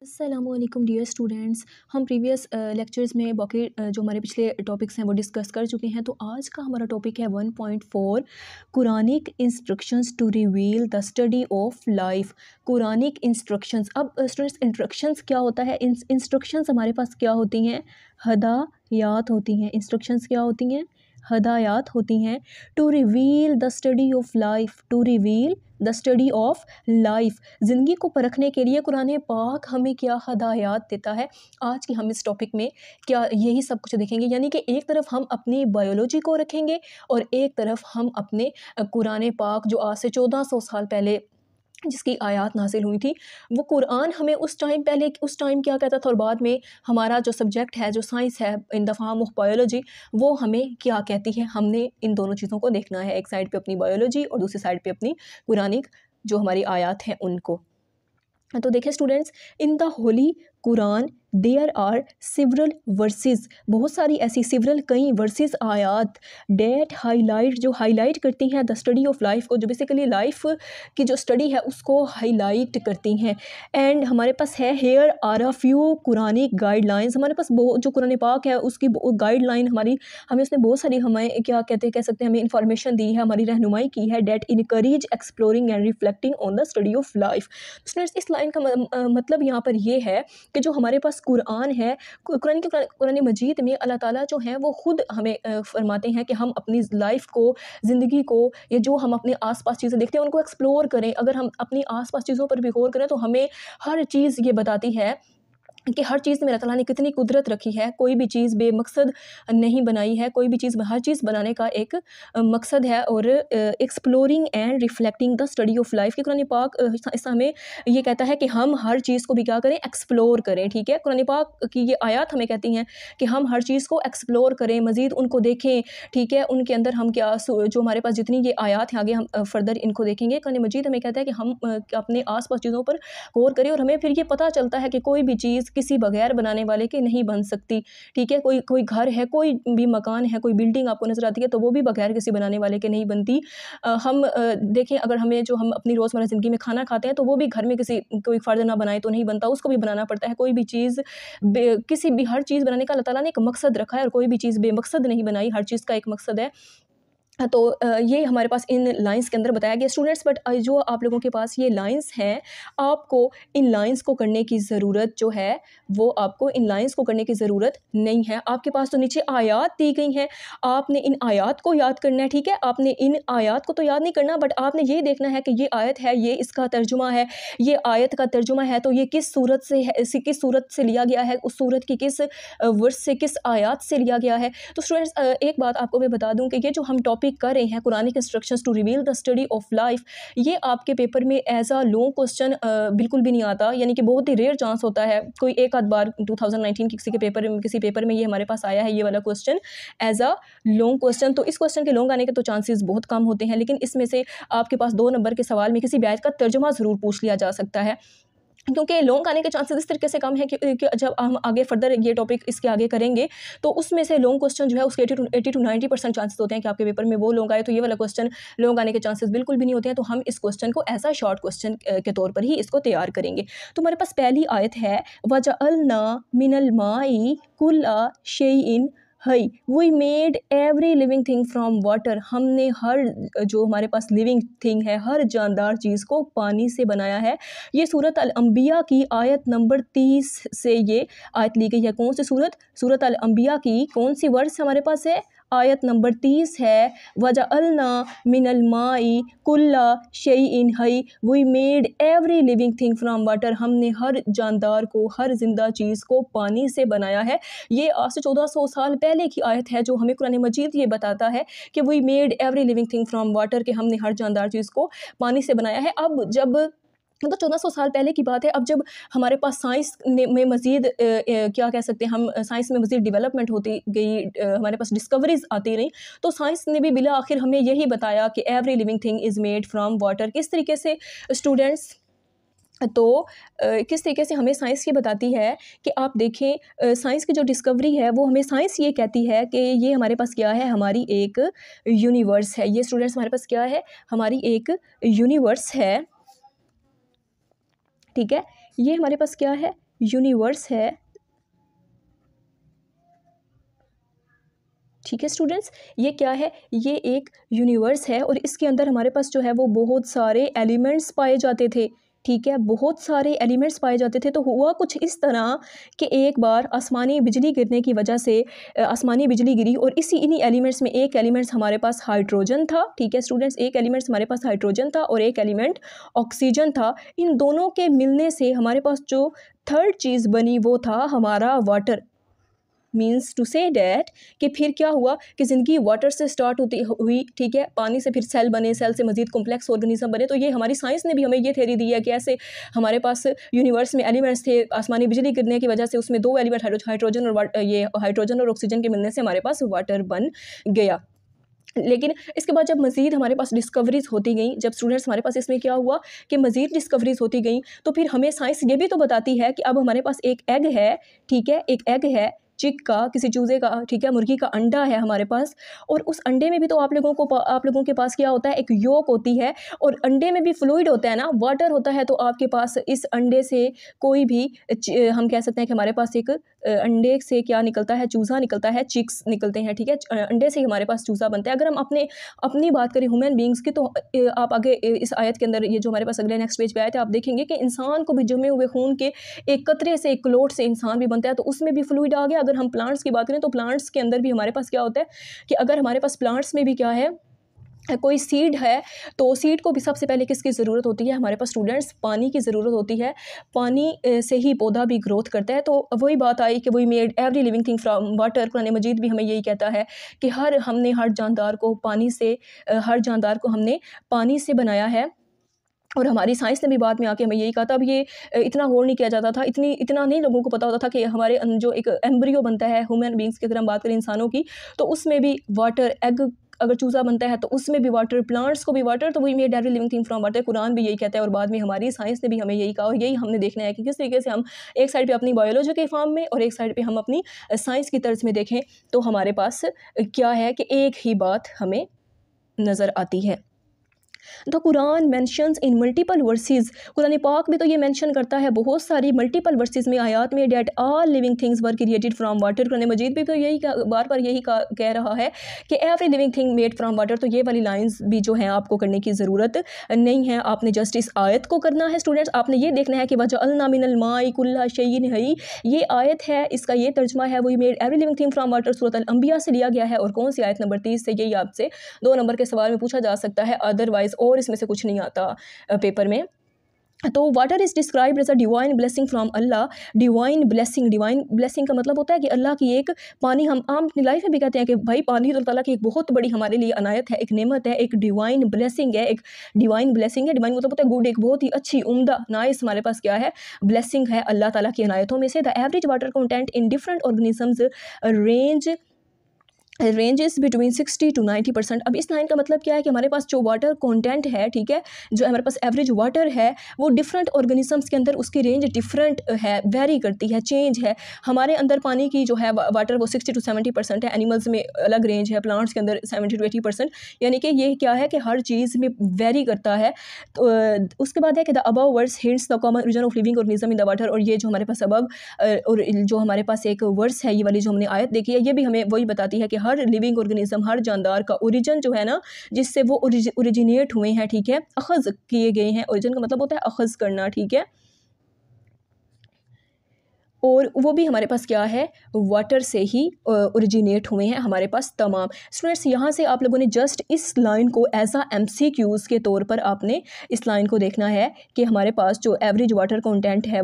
अस्सलामुअलैकुम dear students. हम previous lectures में बाकी जो हमारे पिछले टॉपिक्स हैं वो डिस्कस कर चुके हैं। तो आज का हमारा टॉपिक है 1.4 Quranic instructions to reveal the study of life. Quranic instructions. अब स्टूडेंट्स इंस्ट्रक्शंस क्या होता है? इंस्ट्रक्शंस हमारे पास क्या होती हैं? हदायत होती हैं। इंस्ट्रक्शंस क्या होती हैं? हदायत होती हैं। To reveal the study of life, to reveal the study of life, ज़िंदगी को परखने के लिए कुरान पाक हमें क्या हदायत देता है। आज की हम इस टॉपिक में क्या यही सब कुछ देखेंगे। यानी कि एक तरफ हम अपनी बायोलॉजी को रखेंगे और एक तरफ हम अपने कुरान पाक जो आज से 1400 साल पहले जिसकी आयत नाजिल हुई थी, वो कुरान हमें उस टाइम क्या कहता था और बाद में हमारा जो सब्जेक्ट है, जो साइंस है in the form of biology, वो हमें क्या कहती है। हमने इन दोनों चीज़ों को देखना है, एक साइड पे अपनी बायोलॉजी और दूसरी साइड पे अपनी कुरानिक जो हमारी आयत हैं उनको। तो देखिए students, in the holy Quran there are several verses, बहुत सारी ऐसी कई वर्सेस आयात डेट हाईलाइट, जो हाईलाइट करती हैं द स्टडी ऑफ लाइफ को, जो बेसिकली लाइफ की जो स्टडी है उसको हाईलाइट करती हैं। एंड हमारे पास है here are a few Quranic guidelines. हमारे पास जो कुरान पाक है उसकी गाइडलाइन हमें उसने बहुत सारी हमें कह सकते हैं हमें इंफॉर्मेशन दी है, हमारी रहनुमाई की है। That encourage exploring and reflecting on the study of life. Students, इस लाइन का मतलब यहाँ पर ये है कि जो हमारे पास कुरान है, कुरान मजीद में अल्लाह ताला जो है वो खुद हमें फरमाते हैं कि हम अपनी लाइफ को, ज़िंदगी को, या जो हम अपने आसपास चीज़ें देखते हैं उनको एक्सप्लोर करें। अगर हम अपनी आसपास चीज़ों पर भी गौर करें तो हमें हर चीज़ ये बताती है कि हर चीज़ में अल्लाह ताला ने कितनी कुदरत रखी है। कोई भी चीज़ बेमकसद नहीं बनाई है, कोई भी चीज़, हर चीज़ बनाने का एक मकसद है। और exploring and reflecting the study of life, की कुरान पाक इस हमें ये कहता है कि हम हर चीज़ को भी क्या करें, एक्सप्लोर करें। ठीक है, कुरान पाक की ये आयत हमें कहती हैं कि हम हर चीज़ को एक्सप्लोर करें, मज़ीद उनको देखें। ठीक है, उनके अंदर हम क्या, जो हमारे पास जितनी ये आयत हैं आगे हम फर्दर इनको देखेंगे। कुरान मजीद हमें कहता है कि हम अपने आस पास चीज़ों पर गौर करें और हमें फिर ये पता चलता है कि कोई भी चीज़ किसी बगैर बनाने वाले के नहीं बन सकती। ठीक है, कोई घर है, कोई भी मकान है, कोई बिल्डिंग आपको नज़र आती है तो वो भी बगैर किसी बनाने वाले के नहीं बनती। हम देखें, अगर हम अपनी रोज़मर्रा ज़िंदगी में खाना खाते हैं तो वो भी घर में कोई फ़र्द ना बनाए तो नहीं बनता, उसको भी बनाना पड़ता है। कोई भी चीज़ हर चीज़ बनाने का अल्लाह ताला ने एक मकसद रखा है और कोई भी चीज़ बेमकसद नहीं बनाई, हर चीज़ का एक मकसद है। तो ये हमारे पास इन लाइंस के अंदर बताया गया स्टूडेंट्स। बट जो आप लोगों के पास ये लाइंस हैं, आपको इन लाइंस को करने की ज़रूरत जो है वो आपको इन लाइंस को करने की ज़रूरत नहीं है। आपके पास तो नीचे आयत दी गई हैं, आपने इन आयत को याद करना है। ठीक है, आपने इन आयत को तो याद नहीं करना, बट आपने ये देखना है कि ये आयत है, ये इसका तर्जुमा है, ये आयत का तर्जुमा है, तो ये किस सूरत से है, किस सूरत से लिया गया है, उस सूरत की किस वर्स से, किस आयत से लिया गया है। तो स्टूडेंट्स, एक बात आपको मैं बता दूं कि ये जो हम टॉपिक कर रहे हैं, Quranic instructions to reveal the study of life, ये आपके पेपर में एज अ लॉन्ग क्वेश्चन बिल्कुल भी नहीं आता। यानी कि बहुत ही रेयर चांस होता है, कोई एक आध बार 2019 किसी पेपर में ये हमारे पास आया है, ये वाला question as a long question. तो इस क्वेश्चन के लॉन्ग आने के तो चांसेस बहुत कम होते हैं, लेकिन इसमें से आपके पास 2 नंबर के सवाल में किसी भी आयत का तर्जुमा ज़रूर पूछ लिया जा सकता है, क्योंकि लॉन्ग आने के चांसेस इस तरीके से कम है कि जब हम आगे फर्दर ये टॉपिक इसके आगे करेंगे तो उसमें से लॉन्ग क्वेश्चन जो है उसके 80 to 90% चांसेस होते हैं कि आपके पेपर में वो लॉन्ग आए। तो ये वाला क्वेश्चन लॉन्ग आने के चांसेस बिल्कुल भी नहीं होते हैं। तो हम इस क्वेश्चन को ऐसा शॉर्ट क्वेश्चन के तौर पर ही इसको तैयार करेंगे। तो हमारे पास पहली आयत है, वजअलना मिनल माई कुल्ला शैइन हई, we made every living thing from water. हमने हर जो हमारे पास लिविंग थिंग है, हर जानदार चीज़ को पानी से बनाया है। ये सूरत अल अंबिया की आयत नंबर 30 से ये आयत ली गई है। कौन सी सूरत? सूरत अल अंबिया की कौन सी वर्स हमारे पास है? आयत नंबर 30 है, वजअलना मिनल माई कुल्ला शैइन हई, we made every living thing from water. हमने हर जानदार को, हर जिंदा चीज़ को पानी से बनाया है। ये आज से 1400 साल पहले की आयत है जो हमें कुरान मजीद ये बताता है कि we made every living thing from water, कि हमने हर जानदार चीज़ को पानी से बनाया है। अब जब तो 1400 साल पहले की बात है, अब जब हमारे पास साइंस में मज़ीद क्या कह सकते हैं हम, साइंस में मज़ीद डेवलपमेंट होती गई, हमारे पास डिस्कवरीज आती रही, तो साइंस ने भी बिला आखिर हमें यही बताया कि every living thing is made from water. किस तरीके से स्टूडेंट्स, तो किस तरीके से हमें साइंस ये बताती है कि आप देखें, साइंस की जो डिस्कवरी है वो हमें साइंस ये कहती है कि ये हमारे पास क्या है, हमारी एक यूनिवर्स है। ये स्टूडेंट्स हमारे पास क्या है, हमारी एक यूनिवर्स है। ठीक है, ये हमारे पास क्या है, यूनिवर्स है, ठीक है स्टूडेंट्स, ये क्या है, ये एक यूनिवर्स है और इसके अंदर हमारे पास जो है वो बहुत सारे एलिमेंट्स पाए जाते थे, ठीक है, बहुत सारे एलिमेंट्स पाए जाते थे। तो हुआ कुछ इस तरह कि एक बार आसमानी बिजली गिरने की वजह से आसमानी बिजली गिरी और इन्हीं एलिमेंट्स में एक एलिमेंट्स हमारे पास हाइड्रोजन था, ठीक है स्टूडेंट्स, एक एलिमेंट्स हमारे पास हाइड्रोजन था और एक एलिमेंट ऑक्सीजन था। इन दोनों के मिलने से हमारे पास जो थर्ड चीज़ बनी वो था हमारा water. Means to say that कि फिर क्या हुआ कि ज़िंदगी वाटर से स्टार्ट होती हुई, ठीक है, पानी से फिर सेल बने, सेल से मज़ीद कॉम्प्लेक्स ऑर्गेनिज्म बने। तो ये हमारी साइंस ने भी हमें ये थ्योरी दी है कि ऐसे हमारे पास यूनिवर्स में एलिमेंट्स थे, आसमानी बिजली गिरने की वजह से उसमें दो एलिमेंट हाइड्रोजन और ऑक्सीजन के मिलने से हमारे पास वाटर बन गया। लेकिन इसके बाद जब मज़ीद हमारे पास डिस्कवरीज़ होती गई, जब स्टूडेंट्स हमारे पास इसमें क्या हुआ कि मज़ीद डिस्कवरीज़ होती गई, तो फिर हमें साइंस ये भी तो बताती है कि अब हमारे पास एक एग है, ठीक है, एक एग है चिक का, किसी चूज़े का, ठीक है, मुर्गी का अंडा है हमारे पास। और उस अंडे में भी तो आप लोगों के पास क्या होता है, एक योक होती है और अंडे में भी फ्लूइड होता है ना, वाटर होता है। तो आपके पास इस अंडे से कोई भी हम कह सकते हैं कि हमारे पास एक अंडे से क्या निकलता है, चूज़ा निकलता है, चिक्स निकलते हैं, ठीक है, अंडे से ही हमारे पास चूज़ा बनता है। अगर हम अपनी बात करें ह्यूमन बींग्स की, तो आप आगे इस आयत के अंदर, ये जो हमारे पास अगले नेक्स्ट पेज पे आए थे, आप देखेंगे कि इंसान को भी जमे हुए खून के एक कतरे से, एक क्लोट से इंसान भी बनता है, तो उसमें भी फ्लूइड आ गया। अगर हम प्लांट्स की बात करें तो प्लांट्स के अंदर भी हमारे पास क्या होता है कि अगर हमारे पास प्लांट्स में भी क्या है, कोई सीड है, तो सीड को भी सबसे पहले किसकी ज़रूरत होती है, हमारे पास स्टूडेंट्स पानी की ज़रूरत होती है। पानी से ही पौधा भी ग्रोथ करता है। तो वही बात आई कि वही made every living thing from water. कुरान मजीद भी हमें यही कहता है कि हमने हर जानदार को पानी से बनाया है। और हमारी साइंस ने भी बाद में आके हमें यही कहा था। अब ये इतना गौर नहीं किया जाता था, इतना नहीं लोगों को पता होता था कि हमारे जो एक एम्ब्रियो बनता है ह्यूमन बींग्स की, अगर हम बात करें इंसानों की, तो उसमें भी वाटर, एग अगर चूज़ा बनता है तो उसमें भी वाटर, प्लांट्स को भी वाटर। तो वही made every living thing from water, Quran भी यही कहता है और बाद में हमारी साइंस ने भी हमें यही कहा। और यही हमने देखना है कि किस तरीके से हम एक साइड पे अपनी बायोलॉजी के फॉर्म में और एक साइड पे हम अपनी साइंस की तर्ज में देखें, तो हमारे पास क्या है कि एक ही बात हमें नज़र आती है। The Quran mentions in multiple versus, Quran पाक में तो ये मेंशन करता है बहुत सारी मल्टीपल वर्सेस में, आयात में, that all living things were created from water. कुरान मजीद भी तो यही बार बार यही कह रहा है कि every living thing made from water. तो ये वाली लाइंस भी जो है आपको करने की ज़रूरत नहीं है, आपने जस्ट इस आयत को करना है स्टूडेंट्स। आपने ये देखना है कि वजअलना मिनल माई कुल्ला शैइन हई, ये आयत है, इसका ये तर्जमा है, वही made every living thing from water, सूरत अल अंबिया से लिया गया है। और कौन सी आयत, नंबर 30 से। यही आपसे 2 नंबर के सवाल में पूछा जा सकता है, अदरवाइज और इसमें से कुछ नहीं आता पेपर में। तो water is described as a divine blessing from Allah. Divine blessing का मतलब होता है कि अल्लाह की एक, पानी हम आम अपनी लाइफ में भी कहते हैं कि भाई पानी तो अल्लाह ताला की एक बहुत बड़ी हमारे लिए अनायत है, एक नेमत है, एक डिवाइन ब्लेसिंग है, डिवाइन मतलब होता है गुड, एक बहुत ही अच्छी, उम्दा, नाइस हमारे पास क्या है, ब्लेसिंग है अल्लाह ताला की अनायतों में से। The average water content in different organisms ranges between 60 to 90%। अब इस लाइन का मतलब क्या है कि हमारे पास जो वाटर कंटेंट है, ठीक है, जो हमारे पास एवरेज वाटर है, वो डिफरेंट ऑर्गेनिजम्स के अंदर उसकी रेंज डिफरेंट है, वेरी करती है, चेंज है। हमारे अंदर पानी की जो है वाटर वो 60 to 70% है, एनिमल्स में अलग रेंज है, प्लांट्स के अंदर 70 to 80%। यानी कि ये क्या है कि हर चीज़ में वेरी करता है। तो उसके बाद है कि the above words hints the common origin of living organism in the water. और ये जो हमारे पास अबव और जो हमारे पास एक वर्ड्स है, ये वाली जो हमने आयत देखी है, ये भी हमें वही बताती है कि हर लिविंग ऑर्गेनिज्म, हर जानदार का ओरिजिन जो है ना, जिससे वो ओरिजिनेट हुए हैं, ठीक है, अखज़ किए गए हैं। ओरिजिन का मतलब होता है अखज़ करना, ठीक है, और वो भी हमारे पास क्या है, वाटर से ही ओरिजिनेट हुए हैं हमारे पास तमाम। स्टूडेंट्स, यहाँ से आप लोगों ने जस्ट इस लाइन को एज आ MCQs के तौर पर आपने इस लाइन को देखना है कि हमारे पास जो एवरेज वाटर कंटेंट है,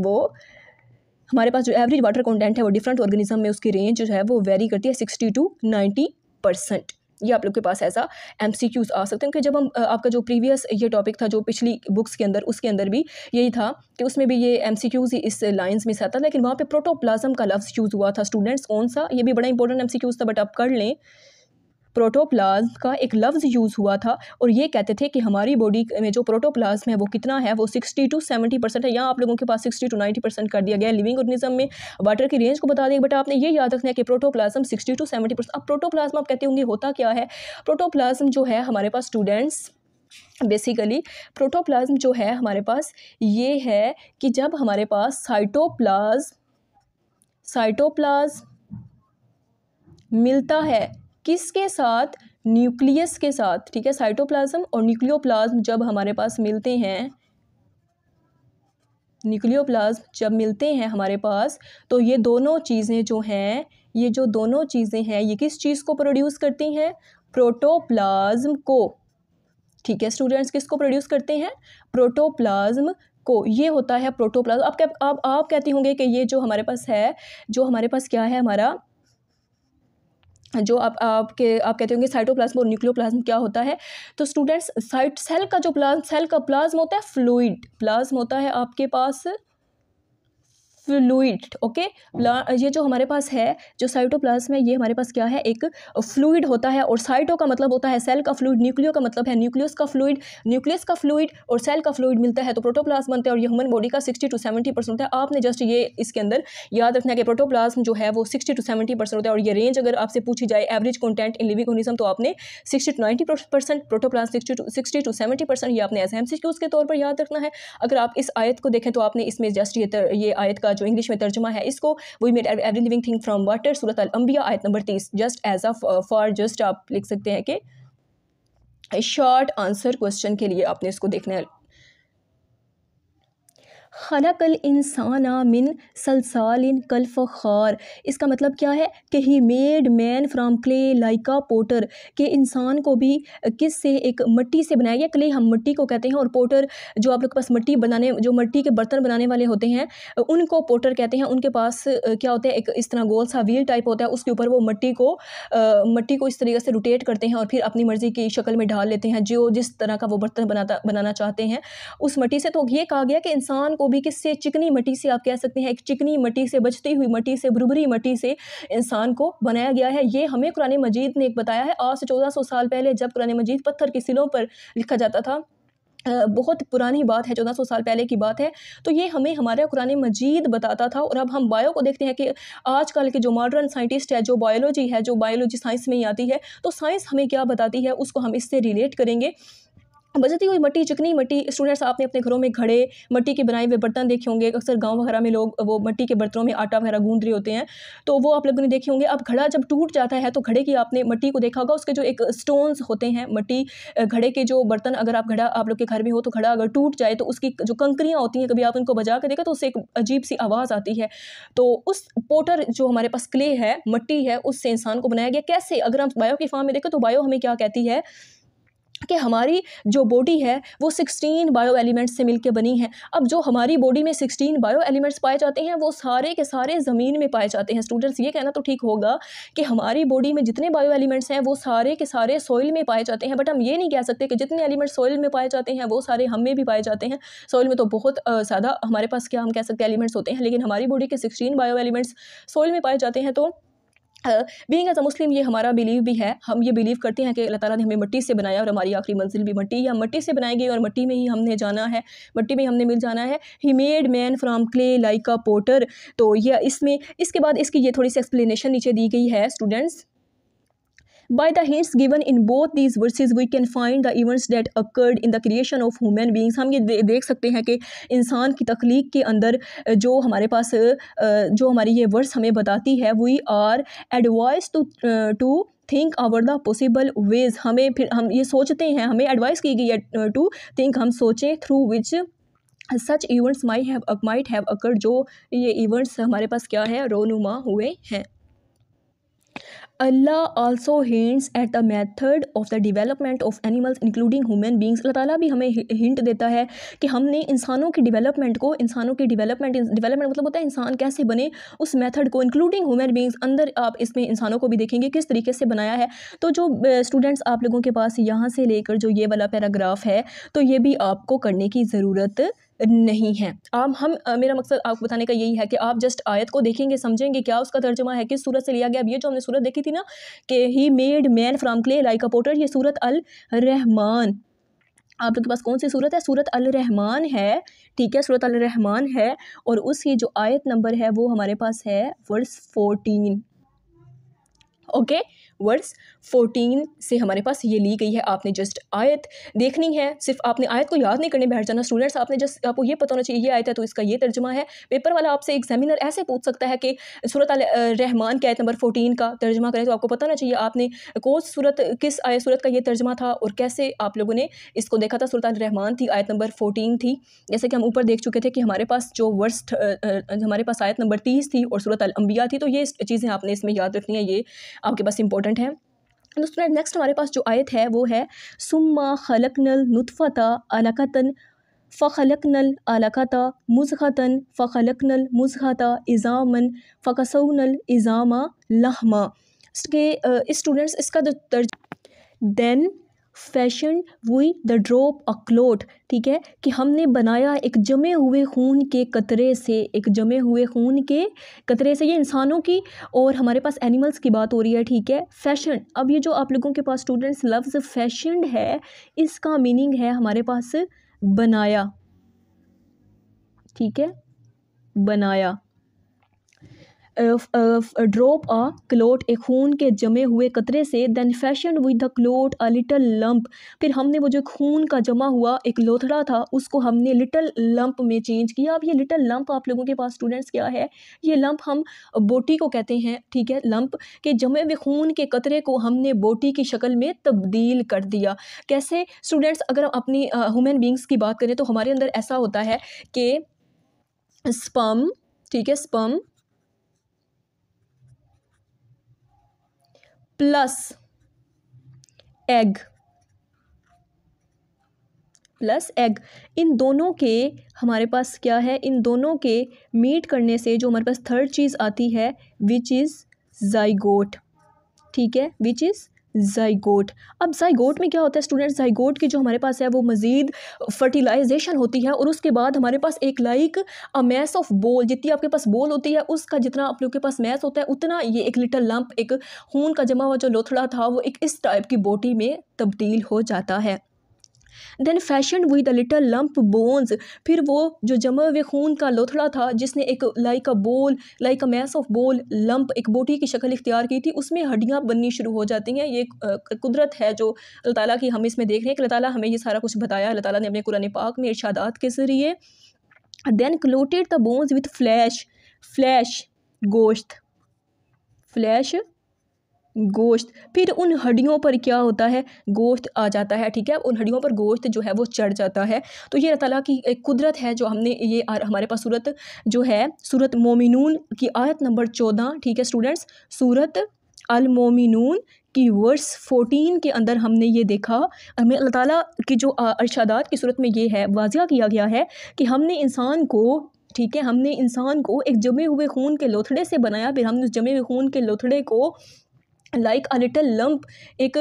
वो डिफरेंट ऑर्गेनिज्म में उसकी रेंज जो है वो वेरी करती है 60 to 90%। ये आप लोग के पास ऐसा MCQs आ सकते हैं कि जब हम आपका जो प्रीवियस ये टॉपिक था, जो पिछली बुक्स के अंदर, उसके अंदर भी यही था कि उसमें भी ये MCQs ही इस लाइंस में से आता, लेकिन वहाँ पे प्रोटोप्लाज्म का लफ्ज़ यूज़ हुआ था स्टूडेंट्स। कौन सा, ये भी बड़ा इंपॉर्टेंट MCQs था, बट आप कर लें। प्रोटोप्लाज्म का एक लफ्ज़ यूज़ हुआ था और ये कहते थे कि हमारी बॉडी में जो प्रोटोप्लाज्म है वो कितना है, वो 60 to 70% है। यहाँ आप लोगों के पास 60 to 90% कर दिया गया है। लिविंग ऑर्गेनिज्म में वाटर की रेंज को बता दिया, बट आपने ये याद रखना है कि प्रोटोप्लाज्म 60 to 70%। अब प्रोटोप्लाज्म आप कहते होंगे होता क्या है, प्रोटोप्लाज्म जो है हमारे पास स्टूडेंट्स, बेसिकली प्रोटोप्लाज्म जो है हमारे पास ये है कि जब हमारे पास साइटोप्लाज्म मिलता है किसके साथ, न्यूक्लियस के साथ, ठीक है। साइटोप्लाज्म और न्यूक्लियोप्लाज्म जब हमारे पास मिलते हैं, न्यूक्लियोप्लाज्म जब मिलते हैं हमारे पास, तो ये दोनों चीज़ें जो हैं, ये जो दोनों चीज़ें हैं ये किस चीज़ को प्रोड्यूस करती हैं, प्रोटोप्लाज्म को, ठीक है स्टूडेंट्स। किसको प्रोड्यूस करते हैं, प्रोटोप्लाज्म को। ये होता है प्रोटोप्लाज्म। आप कहते होंगे कि ये जो हमारे पास है, जो हमारे पास क्या है हमारा, जो आप कहते होंगे साइटोप्लाज्म और न्यूक्लियोप्लाज्म क्या होता है। तो स्टूडेंट्स सेल का प्लाज्म होता है फ्लूइड, प्लाज्म होता है आपके पास फ्लूइड, ओके। ये जो हमारे पास है, जो साइटोप्लाज्म है, ये हमारे पास क्या है, एक फ्लूइड होता है। और साइटो का मतलब होता है सेल का फ्लूइड, न्यूक्लियो का मतलब है न्यूक्लियस का फ्लूइड, न्यूक्लियस का फ्लूइड और सेल का फ्लूइड मिलता है तो प्रोटोप्लाज्म बनता है। और ये ह्यूमन बॉडी का 60 to 70% होता है। आपने जस्ट ये इसके अंदर याद रखना है कि प्रोटोप्लाज्म जो है वो 60 to 70% होता है। और ये रेंज अगर आपसे पूछी जाए average content in living organism, तो आपने 60 to 90% प्रोटोप्लाज्म, 60 to 70% ये आपने एस MCQs के तौर पर याद रखना है। अगर आप इस आयत को देखें तो आपने इसमें जस्ट ये आयत का जो इंग्लिश में तर्जुमा है इसको, we made every living thing from water, सूरत अल अंबिया आयत number 30, just as a for just आप लिख सकते हैं कि शॉर्ट आंसर क्वेश्चन के लिए आपने इसको देखना है। खलकल इंसाना मिन सलसालिन कल फ़खार, इसका मतलब क्या है कि he made man from clay like a potter, कि इंसान को भी किस से, एक मिट्टी से बनाया गया। क्ले हम मिट्टी को कहते हैं और पोटर जो आप लोग के पास मिट्टी बनाने, जो मिट्टी के बर्तन बनाने वाले होते हैं उनको पोटर कहते हैं। उनके पास क्या होता है, एक इस तरह गोल सा व्हील टाइप होता है, उसके ऊपर वो मिट्टी को इस तरीके से रोटेट करते हैं और फिर अपनी मर्ज़ी की शक्ल में ढाल लेते हैं जो जिस तरह का वो बर्तन बनाना चाहते हैं उस मिट्टी से। तो ये कहा गया कि इंसान को भी किससे, चिकनी मिट्टी से, आप कह सकते हैं एक चिकनी मिट्टी से, बचती हुई मिट्टी से, भुरभुरी मिट्टी से इंसान को बनाया गया है। ये हमें कुरान मजीद ने एक बताया है। आज से 1400 साल पहले जब कुरान मजीद पत्थर की सिलों पर लिखा जाता था, बहुत पुरानी बात है, 1400 साल पहले की बात है, तो ये हमें हमारा कुरान मजीद बताता था। और अब हम बायो को देखते हैं कि आजकल के जो मॉडर्न साइंटिस्ट है, जो बायोलॉजी है, जो बायोलॉजी साइंस में ही आती है, तो साइंस हमें क्या बताती है उसको हम इससे रिलेट करेंगे। बचती हुई मिट्टी, चिकनी मिट्टी। स्टूडेंट्स आपने अपने घरों में घड़े, मिट्टी के बनाए हुए बर्तन देखे होंगे। अक्सर गांव वगैरह में लोग वो मिट्टी के बर्तनों में आटा वगैरह गूंद रहे होते हैं, तो वो आप लोगों ने देखे होंगे। अब घड़ा जब टूट जाता है तो घड़े की आपने मिट्टी को देखा होगा, उसके जो एक स्टोन्स होते हैं, मिट्टी घड़े के जो बर्तन, अगर आप घड़ा आप लोग के घर में हो तो घड़ा अगर टूट जाए तो उसकी जो कंकरियाँ होती हैं, कभी आप उनको बजा के देखा तो उससे एक अजीब सी आवाज़ आती है। तो उस पोटर जो हमारे पास क्ले है, मिट्टी है, उससे इंसान को बनाया गया। कैसे, अगर हम बायो की फॉर्म में देखें तो बायो हमें क्या कहती है कि हमारी जो बॉडी है वो 16 बायो एलिमेंट्स से मिलकर बनी है। अब जो हमारी बॉडी में 16 बायो एलिमेंट्स पाए जाते हैं वो सारे के सारे ज़मीन में पाए जाते हैं। स्टूडेंट्स ये कहना तो ठीक होगा कि हमारी बॉडी में जितने बायो एलिमेंट्स हैं वो सारे के सारे सॉइल में पाए जाते हैं, बट हम ये नहीं कह सकते कि जितने एलिमेंट्स सॉइल में पाए जाते हैं वो सारे हम में भी पाए जाते हैं। सॉइल में तो बहुत ज़्यादा हमारे पास क्या हम कह सकते हैं एलिमेंट्स होते हैं, लेकिन हमारी बॉडी के 16 बायो एलिमेंट्स सॉइल में पाए जाते हैं। तो बीइंग एज अ मुस्लिम ये हमारा बिलीव भी है, हम ये बिलीव करते हैं कि अल्लाह ताला ने हमें मिट्टी से बनाया और हमारी आखिरी मंजिल भी मिट्टी, या मिट्टी से बनाई गई और मिट्टी में ही हमने जाना है, मिट्टी में हमने मिल जाना है। He made man from clay like a potter. तो ये इसमें, इसके बाद इसकी ये थोड़ी सी एक्सप्लेनेशन नीचे दी गई है students. By the hints given in both these verses, we can find the events that occurred in the creation of human beings. हम ये देख सकते हैं कि इंसान की तख्लीक के अंदर जो हमारे पास जो हमारी ये वर्स हमें बताती है, we are advised to think over the possible ways. हमें फिर हम ये सोचते हैं, हमें एडवाइस की गई है टू थिंक, हम सोचें through which such events might have occurred, जो ये इवेंट्स हमारे पास क्या है, रोनुमा हुए हैं। अल्लाह also hints at the method of the development of animals including human beings. अल्लाह ताला भी हमें हिंट देता है कि हमने इंसानों की डेवलपमेंट मतलब होता है इंसान कैसे बने, उस मेथड को इंक्लूडिंग ह्यूमन बींग्स, अंदर आप इसमें इंसानों को भी देखेंगे किस तरीके से बनाया है। तो जो स्टूडेंट्स आप लोगों के पास यहाँ से लेकर जो ये वाला पैराग्राफ है, तो ये भी आपको करने की ज़रूरत नहीं है। मेरा मकसद आपको बताने का यही है कि आप जस्ट आयत को देखेंगे, समझेंगे क्या उसका तर्जुमा है, किस सूरत से लिया गया। अब ये जो हमने सूरत देखी थी ना कि he made man from clay like a potter, ये सूरत अल रहमान, आप लोग के पास कौन सी सूरत है, सूरत अल रहमान है, ठीक है, सूरत अल रहमान है। और उसकी जो आयत नंबर है वो हमारे पास है वर्स 14, ओके, वर्स 14 से हमारे पास ये ली गई है। आपने जस्ट आयत देखनी है, सिर्फ आपने आयत को याद नहीं करने बैठ जाना स्टूडेंट्स, आपने जस्ट आपको ये पता होना चाहिए ये आयत है तो इसका ये तर्जुमा है। पेपर वाला आपसे एग्जामिनर ऐसे पूछ सकता है कि सूरत अल रहमान की आयत नंबर 14 का तर्जुमा करें, तो आपको पता होना चाहिए आपने कौन सूरत किस आयत सूरत का ये तर्जुमा था और कैसे आप लोगों ने इसको देखा था। सूरत अल रहमान थी, आयत नंबर 14 थी, जैसे कि हम ऊपर देख चुके थे कि हमारे पास जो वर्स हमारे पास आयत नंबर 30 थी और सूरत अल अंबिया थी। तो ये चीज़ें आपने इसमें याद रखनी है, ये आपके पास इंपॉर्टेंट है। तो स्टूडेंट नेक्स्ट हमारे पास जो आयत है वो है सुम्मा खलकनल नुतफ़ता अलकतन फ़खलकनल अलकता मुज़ग़तन फ़खलकनल मुज़ग़ता इज़ामन फ़कसौनल इज़ामा लहमा। के स्टूडेंट्स इसका जो then fashion we the drop a clot, ठीक है, कि हमने बनाया एक जमे हुए खून के कतरे से, एक जमे हुए खून के कतरे से। ये इंसानों की और हमारे पास एनिमल्स की बात हो रही है, ठीक है। फैशन, अब ये जो आप लोगों के पास स्टूडेंट्स लफ्ज़ फैशन है, इसका मीनिंग है हमारे पास बनाया, ठीक है, बनाया। ड्रॉप अ क्लोट, एक खून के जमे हुए कतरे से। Then fashion with the clot a little lump, फिर हमने वो जो खून का जमा हुआ एक लोथड़ा था उसको हमने लिटल लंप में चेंज किया। अब ये लिटल लंप आप लोगों के पास स्टूडेंट्स क्या है, ये लंप हम बोटी को कहते हैं, ठीक है। लंप के जमे हुए खून के कतरे को हमने बोटी की शक्ल में तब्दील कर दिया। कैसे स्टूडेंट्स, अगर हम अपनी ह्यूमन बींग्स की बात करें तो हमारे अंदर ऐसा होता है कि स्पर्म, ठीक है, स्पर्म प्लस एग, इन दोनों के हमारे पास क्या है, इन दोनों के मीट करने से जो हमारे पास थर्ड चीज़ आती है विच इज़ जाइगोट, ठीक है, विच इज़ जाइगोट। अब जाइगोट में क्या होता है स्टूडेंट्स, जाइगोट की जो हमारे पास है वो मज़ीद फर्टिलाइजेशन होती है और उसके बाद हमारे पास एक लाइक अ मैस ऑफ बोल, जितनी आपके पास बोल होती है उसका जितना आप लोग के पास मैस होता है उतना ये एक लिटल लंप, एक खून का जमा हुआ जो लोथड़ा था वो एक इस टाइप की बोटी में तब्दील हो जाता है। Then fashion with the little lump bones, फिर वो जो जमा हुए खून का लोथड़ा था जिसने एक लाइक अ बोल, लाइक अ मैस ऑफ बोल लंप, एक बोटी की शक्ल इख्तियार की थी, उसमें हड्डियाँ बननी शुरू हो जाती हैं। ये कुदरत है जो अल्लाह ताला की, हम इसमें देख रहे हैं कि अल्लाह ताला हमें ये सारा कुछ बताया, अल्लाह ताला ने अपने कुरान पाक में इरशादात के ज़रिए। Then clothed the bones with flesh, flesh गोश्त, फ्लैश गोश्त, फिर उन हड्डियों पर क्या होता है, गोश्त आ जाता है, ठीक है, उन हड्डियों पर गोश्त जो है वो चढ़ जाता है। तो ये अल्लाह ताला की एक कुदरत है जो हमने ये हमारे पास सूरत जो है सूरत मोमिनून की आयत नंबर 14, ठीक है स्टूडेंट्स, सूरत अल मोमिनून की वर्स 14 के अंदर हमने ये देखा, हमें अल्लाह ताला की जो अरशादात की सूरत में ये है वाज़िया किया गया है कि हमने इंसान को, ठीक है, हमने इंसान को एक जमे हुए खून के लोथड़े से बनाया, फिर हमने उस जमे हुए खून के लोथड़े को लाइक अ लिटल लंप, एक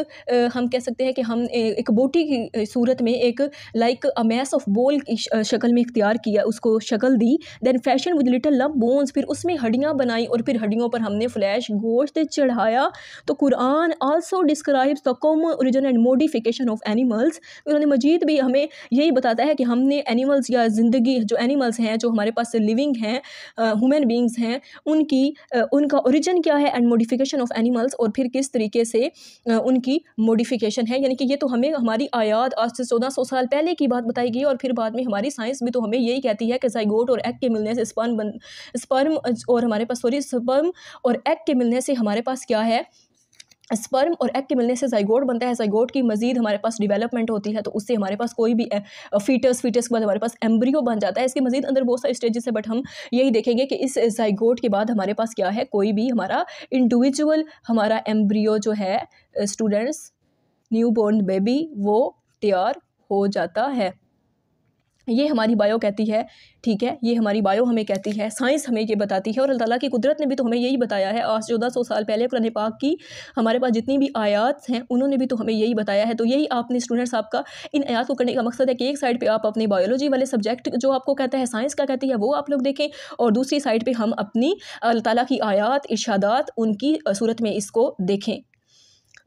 हम कह सकते हैं कि हम एक बोटी की सूरत में एक लाइक अ मैस ऑफ बोल की शक्ल में इख्तियार किया, उसको शक्ल दी। Then fashion with little lump bones, फिर उसमें हड्डियाँ बनाई और फिर हड्डियों पर हमने फ्लैश गोश्त चढ़ाया। तो कुरान also describes the common origin and modification of animals, कुरान मजीद भी हमें यही बताता है कि हमने एनिमल्स या ज़िंदगी जो एनिमल्स हैं जो हमारे पास लिविंग हैं, ह्यूमन बींग्स हैं, उनकी उनका ओरिजिन क्या है एंड मॉडिफिकेशन ऑफ एनिमल्स, और फिर किस तरीके से उनकी मॉडिफिकेशन है। यानी कि ये तो हमें हमारी आयात आज से 1400 साल पहले की बात बताई गई और फिर बाद में हमारी साइंस भी तो हमें यही कहती है कि जाइगोट और एग के मिलने से स्पर्म और हमारे पास स्पर्म और एग के मिलने से हमारे पास क्या है, स्पर्म और एग के मिलने से जाइगोट बनता है। जाइगोट की मजीद हमारे पास डेवलपमेंट होती है तो उससे हमारे पास कोई भी फीटस के बाद हमारे पास एम्ब्रियो बन जाता है। इसके मजीद अंदर बहुत सारे स्टेजेस है, बट हम यही देखेंगे कि इस जाइगोट के बाद हमारे पास क्या है, कोई भी हमारा इंडिविजुअल हमारा एम्ब्रियो जो है स्टूडेंट्स, न्यू बॉर्न बेबी, वो तैयार हो जाता है। ये हमारी बायो कहती है, ठीक है, ये हमारी बायो हमें कहती है, साइंस हमें ये बताती है और अल्लाह ताला की कुदरत ने भी तो हमें यही बताया है। आज 1400 साल पहले कुरान पाक की हमारे पास जितनी भी आयात हैं उन्होंने भी तो हमें यही बताया है। तो यही आपने स्टूडेंट्स, आपका इन आयात को करने का मकसद है कि एक साइड पे आप अपनी बायोलॉजी वाले सब्जेक्ट जो आपको कहता है साइंस का कहती है वो आप लोग देखें, और दूसरी साइड पर हम अपनी अल्लाह ताला की आयात इरशादात उनकी सूरत में इसको देखें।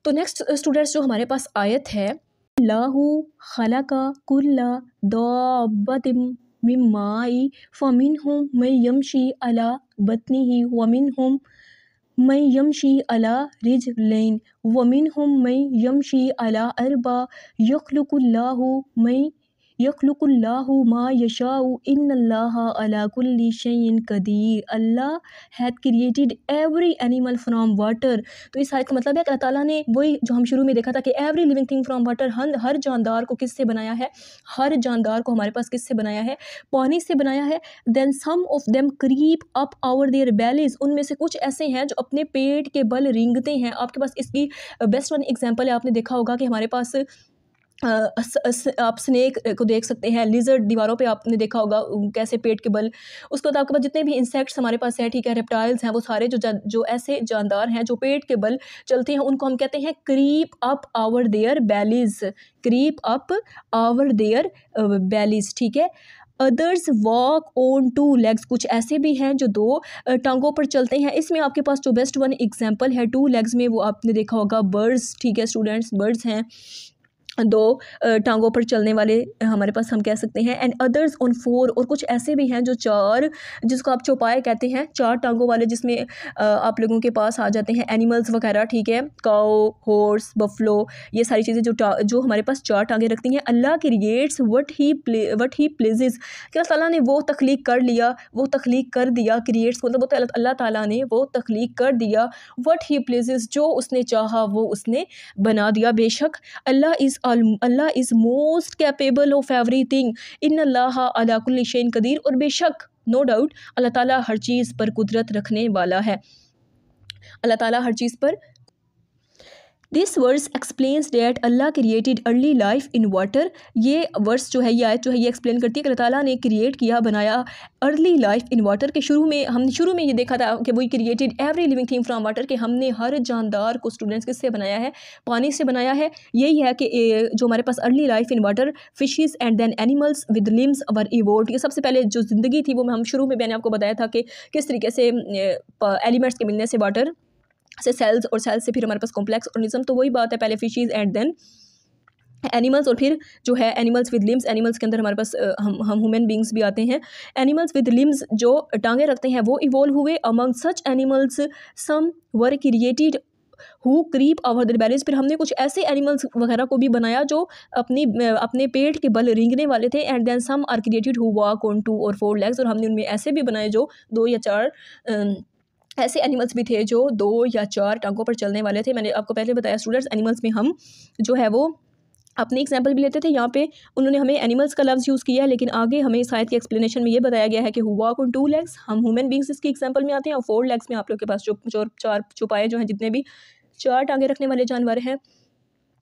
तो नेक्स्ट स्टूडेंट्स जो हमारे पास आयत है, लाहू खलका कुल्ला दाब्बतिम मिम्माई फमिनहुम मैं यमशी अला बत्निही वमिनहुम मैं यमशी अला रिजलैन वमिनहुम मैं यमशी अला अरबा यखलुकुल्लाहु मा यशाउ इन्नल्लाहा अला कुल्ली शैइन कदीर। अल्लाह had created every animal from water. तो इस आयत का मतलब है कि अल्लाह ताला ने वही जो हम शुरू में देखा था कि every living thing from water, हर जानदार को किससे बनाया है, हर जानदार को हमारे पास किससे बनाया है, पानी से बनाया है। Then some of them creep up our their bellies, उनमें से कुछ ऐसे हैं जो अपने पेट के बल रेंगते हैं। आपके पास इसकी बेस्ट वन एग्जांपल है, आपने देखा होगा कि हमारे पास आप स्नेक को देख सकते हैं, लिजर्ड दीवारों पे आपने देखा होगा कैसे पेट के बल। उसके बाद आपके पास जितने भी इंसेक्ट्स हमारे पास हैं, ठीक है, रेप्टाइल्स हैं, वो सारे जो ऐसे जानदार हैं जो पेट के बल चलते हैं, उनको हम कहते हैं creep up our their bellies, creep up our their bellies, ठीक है। Others walk on two legs, कुछ ऐसे भी हैं जो दो टांगों पर चलते हैं। इसमें आपके पास जो बेस्ट वन एग्जांपल है टू लेग्स में, वो आपने देखा होगा बर्ड्स, ठीक है स्टूडेंट्स, बर्ड्स हैं दो टांगों पर चलने वाले हमारे पास हम कह सकते हैं। एंड अदर्स ऑन फोर, और कुछ ऐसे भी हैं जो चार, जिसको आप चौपाए कहते हैं, चार टांगों वाले, जिसमें आप लोगों के पास आ जाते हैं एनिमल्स वगैरह, ठीक है, काऊ, हॉर्स, बफलो, ये सारी चीज़ें जो हमारे पास चार टांगें रखती हैं। अल्लाह क्रिएट्स व्हाट ही प्लीजेस, कि अल्लाह ताला ने वो तख्लीक कर लिया, वो तख्लीक कर दिया, क्रिएट्स मतलब होता है अल्लाह ताला ने वो तख्लीक कर दिया, व्हाट ही प्लीजेस, जो उसने चाहा वो उसने बना दिया। बेशक अल्लाह is most capable of everything इन्नल्लाहा अला कुल्ली शैइन कदीर, और बेशक नो डाउट अल्लाह ताला हर चीज़ पर कुदरत रखने वाला है, अल्लाह ताला हर चीज़ पर। This verse explains that Allah created early life in water, ये वर्स जो है, ये आयत जो है, ये एक्सप्लेन करती है कि अल्लाह ताला ने क्रिएट किया, बनाया अर्ली लाइफ इन वाटर के शुरू में ये देखा था कि वही created every living thing from water, कि हमने हर जानदार को स्टूडेंट्स किससे बनाया है, पानी से बनाया है। यही है कि जो हमारे पास early life in water, fishes and then animals with limbs were evolved, ये सबसे पहले जो ज़िंदगी थी वो हम शुरू में मैंने आपको बताया था कि किस तरीके से एलिमेंट्स के मिलने से वाटर से सेल्स, और सेल्स से फिर हमारे पास कॉम्प्लेक्स ऑर्गेनिज्म। तो वही बात है, पहले फिशीज एंड देन एनिमल्स, और फिर जो है एनिमल्स विद लिम्स, एनिमल्स के अंदर हमारे पास हम ह्यूमन बींग्स भी आते हैं। एनिमल्स विद लिम्स जो टांगे रखते हैं वो इवॉल्व हुए। Among such animals some were created who creep over the bellies, फिर हमने कुछ ऐसे एनिमल्स वगैरह को भी बनाया जो अपने पेट के बल रेंगने वाले थे। And then some are created who walk on 2 और 4 लेग्स, और हमने उनमें ऐसे भी बनाए जो 2 या 4 ऐसे एनिमल्स भी थे जो 2 या 4 टांगों पर चलने वाले थे। मैंने आपको पहले बताया स्टूडेंट्स, एनिमल्स में हम जो है वो अपनी एग्जाम्पल भी लेते थे। यहाँ पे उन्होंने हमें एनिमल्स का लफ्ज़ यूज़ किया है, लेकिन आगे हमें शायद की एक्सप्लेनेशन में ये बताया गया है कि हु वॉक ऑन 2 लेग्स, हम ह्यूमन बींग्स इसकी एग्जाम्पल में आते हैं। और 4 लेग्स में आप लोग के पास जो 4 चौपाए जो हैं, जितने भी 4 टांगे रखने वाले जानवर हैं,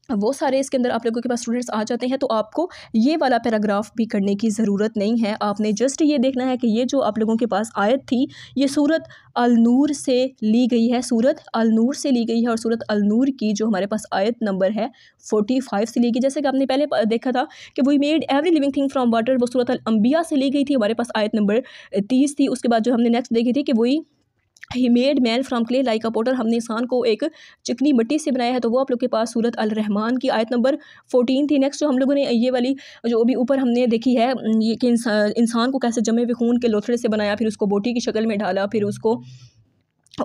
वो सारे इसके अंदर आप लोगों के पास स्टूडेंट्स आ जाते हैं। तो आपको ये वाला पैराग्राफ भी करने की ज़रूरत नहीं है, आपने जस्ट ये देखना है कि ये जो आप लोगों के पास आयत थी, ये सूरत अल नूर से ली गई है, सूरत अल नूर से ली गई है। और सूरत अल नूर की जो हमारे पास आयत नंबर है 45 से ली गई। जैसे कि आपने पहले देखा था कि we made every living thing from water, वो सूरत अल अंबिया से ली गई थी, हमारे पास आयत नंबर 30 थी। उसके बाद जो हमने नेक्स्ट देखी थी कि वही he made man from clay like a potter, हमने इंसान को एक चिकनी मिट्टी से बनाया है, तो वो आप लोग के पास सूरत अल रहमान की आयत नंबर 14 थी। नेक्स्ट जो हम लोगों ने ये वाली जो अभी ऊपर हमने देखी है, ये कि इंसान को कैसे जमे हुए खून के लोथड़े से बनाया, फिर उसको बोटी की शक्ल में ढाला, फिर उसको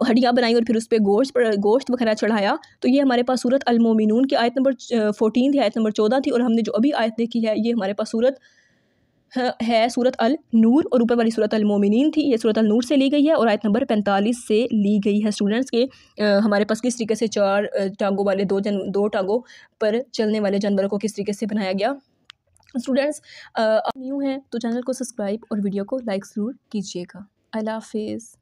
हड्डियाँ बनाई और फिर उस पर गोश्त वगैरह चढ़ाया। तो ये हमारे पास सूरत अल मोमिनून की आयत नंबर 14 थी, आयत नंबर 14 थी। और हमने जो अभी आयत देखी है, ये हमारे पास सूरत है सूरत अल नूर, और ऊपर वाली सूरत अल मोमिनीन थी, ये सूरत अल नूर से ली गई है और आयत नंबर 45 से ली गई है। स्टूडेंट्स के हमारे पास किस तरीके से 4 टांगों वाले 2 टांगों पर चलने वाले जानवरों को किस तरीके से बनाया गया। स्टूडेंट्स न्यू हैं तो चैनल को सब्सक्राइब और वीडियो को लाइक ज़रूर कीजिएगा। अल्लाह हाफिज़।